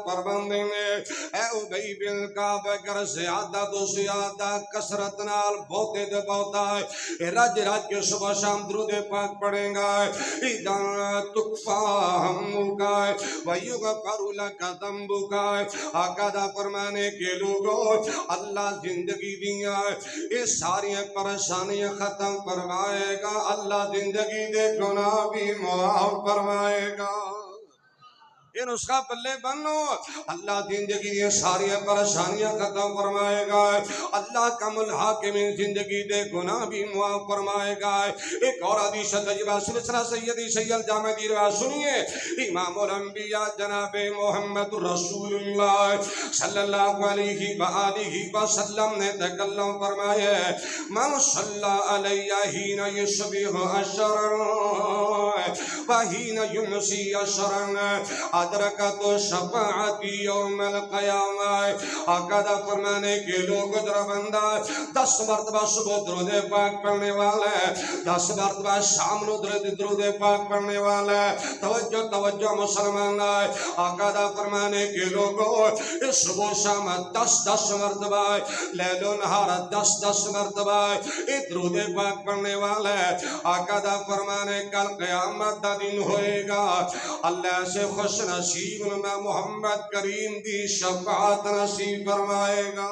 فرمان دیں گے اے ابی بن کعب اگر زیادہ تو زیادہ کثرت نال بہتے دے بہتا ہے رج رج کے صبح شام درود پاک پڑھیں گا اذا تکفا ہمکا ویغفر لک ذنبک آقا دا فرمانے کے لوگوں اللہ زندگی دیا یہ ساری پریشانیاں ختم فرمائے گا اللہ زندگی دے گناہ بھی معاف فرمائے گا یہ نسخہ پلے بنو اللہ زندگی دے ساری پریشانیاں ختم فرمائے گا اللہ کم الحاکم زندگی دے گناہ بھی معاف فرمائے گا ایک اور حدیث طیبہ سلسلہ سیدی سید جامع دی روایت سنیے امام الانبیاء جناب محمد رسول اللہ صلی اللہ علیہ وآلہ وسلم نے تکلم فرمایا من صلی علیہ حین یصبح عشرا وحین یمسی عشرا ادرکت شفاعت یوم القیامہ آقا دا فرمانے کے لوگ در بندہ 10 مرتبہ صبح درود پاک پڑھنے والا ہے 10 مرتبہ شام نو درود پاک پڑھنے والا ہے توجہ توجہ مسلمان آئے آقا دا فرمانے کے لوگوں اس صبح شام 10 مرتبہ لیل و نہار 10 مرتبہ درود پاک پڑھنے والا ہے آقا دا فرمانے کل قیامت دا دن ہوئے گا اللہ سے خوش نصیب میں محمد کریم دی شفاعت نصیب فرمائے گا